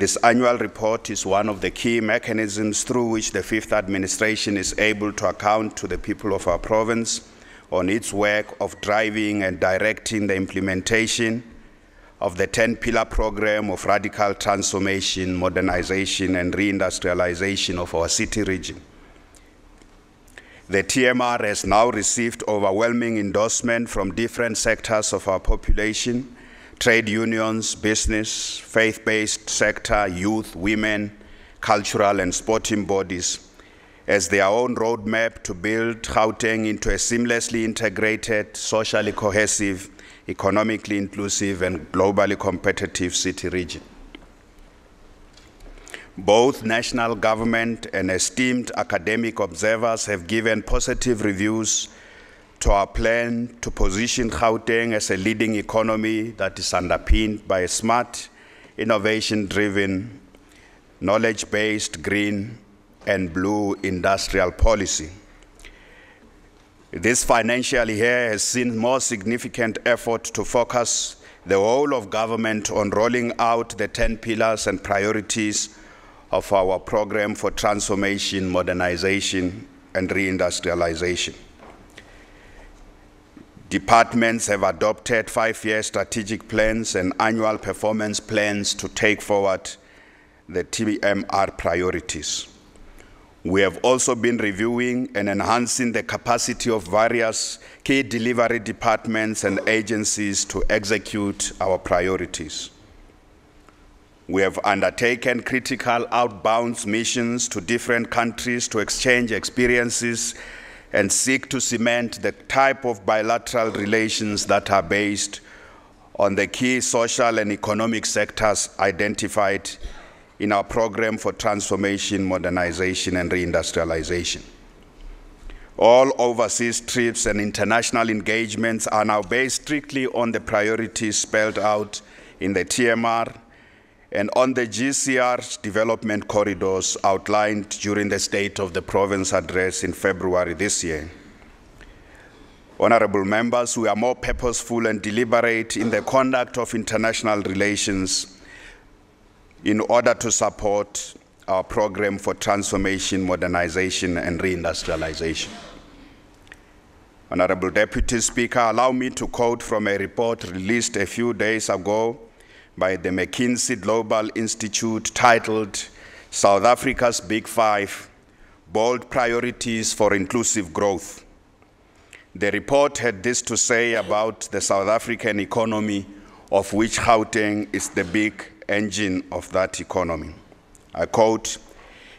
This annual report is one of the key mechanisms through which the Fifth Administration is able to account to the people of our province on its work of driving and directing the implementation of the 10-pillar program of radical transformation, modernization, and reindustrialization of our city region. The TMR has now received overwhelming endorsement from different sectors of our population: trade unions, business, faith-based sector, youth, women, cultural and sporting bodies, as their own roadmap to build Gauteng into a seamlessly integrated, socially cohesive, economically inclusive, and globally competitive city region. Both national government and esteemed academic observers have given positive reviews to our plan to position Gauteng as a leading economy that is underpinned by a smart, innovation-driven, knowledge-based, green and blue industrial policy. This financial year has seen more significant effort to focus the whole of government on rolling out the 10 pillars and priorities of our program for transformation, modernization, and reindustrialization. Departments have adopted 5-year strategic plans and annual performance plans to take forward the TMR priorities. We have also been reviewing and enhancing the capacity of various key delivery departments and agencies to execute our priorities. We have undertaken critical outbound missions to different countries to exchange experiences and seek to cement the type of bilateral relations that are based on the key social and economic sectors identified in our program for transformation, modernization, and reindustrialization. All overseas trips and international engagements are now based strictly on the priorities spelled out in the TMR and on the GCR's development corridors outlined during the State of the Province address in February this year. Honorable members, we are more purposeful and deliberate in the conduct of international relations in order to support our program for transformation, modernization, and reindustrialization. Honorable Deputy Speaker, allow me to quote from a report released a few days ago by the McKinsey Global Institute titled South Africa's Big Five, Bold Priorities for Inclusive Growth. The report had this to say about the South African economy, of which Gauteng is the big engine of that economy. I quote,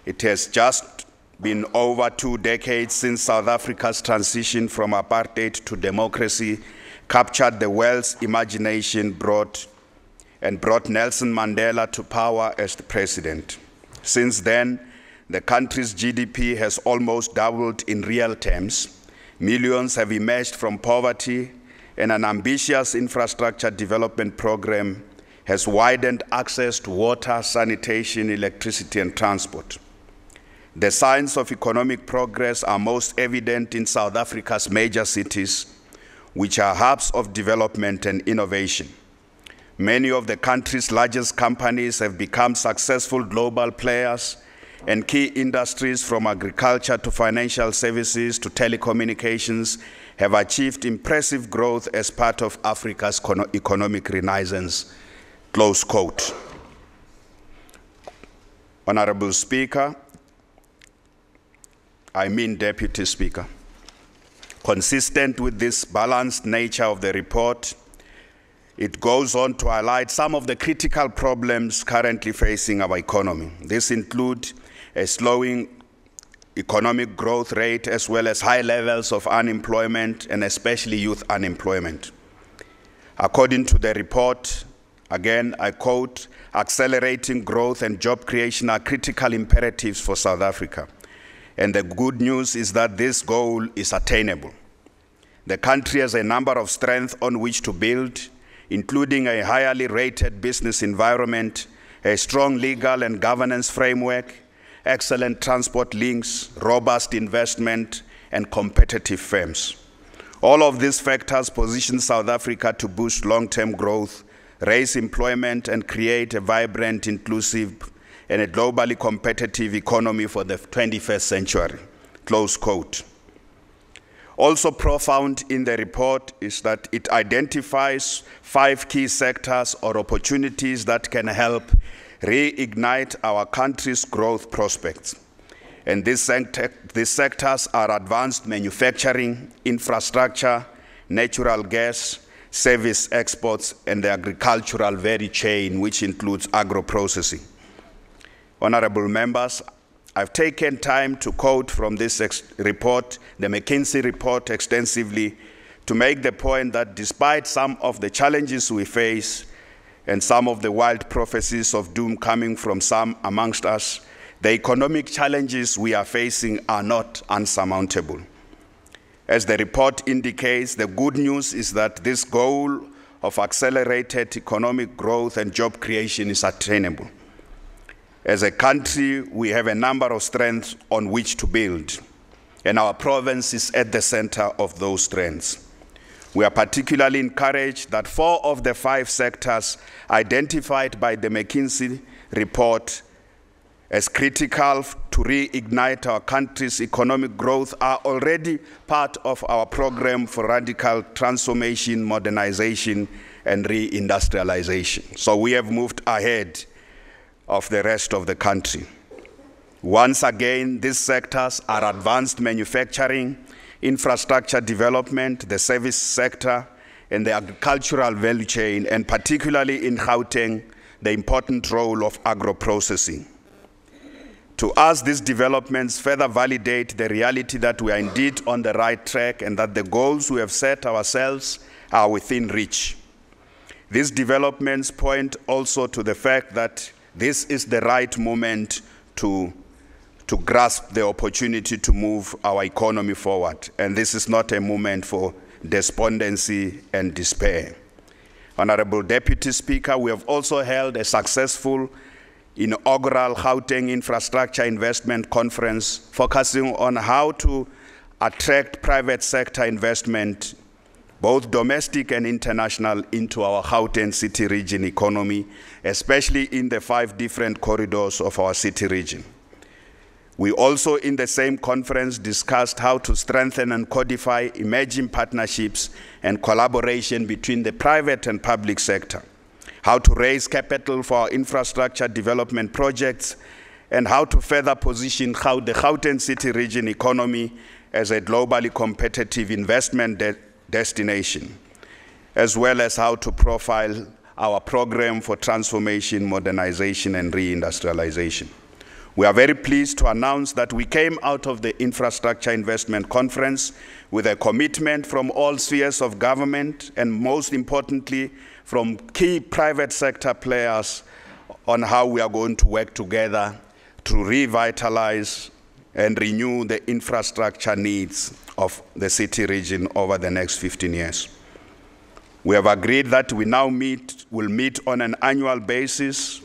"It has just been over 2 decades since South Africa's transition from apartheid to democracy captured the world's imagination, brought Nelson Mandela to power as the president. Since then, the country's GDP has almost doubled in real terms. Millions have emerged from poverty, and an ambitious infrastructure development program has widened access to water, sanitation, electricity, and transport. The signs of economic progress are most evident in South Africa's major cities, which are hubs of development and innovation. Many of the country's largest companies have become successful global players, and key industries from agriculture to financial services to telecommunications have achieved impressive growth as part of Africa's economic renaissance." Close quote. Honorable Speaker, Deputy Speaker, consistent with this balanced nature of the report, it goes on to highlight some of the critical problems currently facing our economy. This includes a slowing economic growth rate as well as high levels of unemployment and especially youth unemployment. According to the report, again, I quote, "Accelerating growth and job creation are critical imperatives for South Africa. And the good news is that this goal is attainable. The country has a number of strengths on which to build, including a highly rated business environment, a strong legal and governance framework, excellent transport links, robust investment, and competitive firms. All of these factors position South Africa to boost long-term growth raise employment, and create a vibrant, inclusive, and a globally competitive economy for the 21st century, close quote. Also profound in the report is that it identifies 5 key sectors or opportunities that can help reignite our country's growth prospects. And these sectors are advanced manufacturing, infrastructure, natural gas, service exports, and the agricultural value chain, which includes agro-processing. Honorable members, I've taken time to quote from this report, the McKinsey report, extensively to make the point that despite some of the challenges we face and some of the wild prophecies of doom coming from some amongst us, the economic challenges we are facing are not unsurmountable. As the report indicates, the good news is that this goal of accelerated economic growth and job creation is attainable. As a country, we have a number of strengths on which to build, and our province is at the center of those strengths. We are particularly encouraged that 4 of the 5 sectors identified by the McKinsey report as critical to reignite our country's economic growth are already part of our program for radical transformation, modernization, and reindustrialization. So we have moved ahead of the rest of the country. Once again, these sectors are advanced manufacturing, infrastructure development, the service sector, and the agricultural value chain, and particularly in Gauteng, the important role of agro-processing. To us, these developments further validate the reality that we are indeed on the right track and that the goals we have set ourselves are within reach. These developments point also to the fact that this is the right moment to grasp the opportunity to move our economy forward, and this is not a moment for despondency and despair. Honorable Deputy Speaker, we have also held a successful inaugural Gauteng Infrastructure Investment Conference focusing on how to attract private sector investment, both domestic and international, into our Gauteng city region economy, especially in the 5 different corridors of our city region. We also, in the same conference, discussed how to strengthen and codify emerging partnerships and collaboration between the private and public sector, how to raise capital for our infrastructure development projects, and how to further position the Gauteng city region economy as a globally competitive investment destination, as well as how to profile our program for transformation, modernization, and reindustrialization. We are very pleased to announce that we came out of the Infrastructure Investment Conference with a commitment from all spheres of government and, most importantly, from key private sector players on how we are going to work together to revitalize and renew the infrastructure needs of the city region over the next 15 years. We have agreed that we now will meet on an annual basis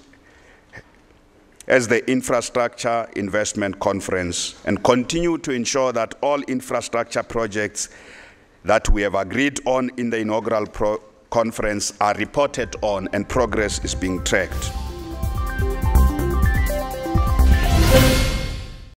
as the Infrastructure Investment Conference and continue to ensure that all infrastructure projects that we have agreed on in the inaugural conference are reported on and progress is being tracked.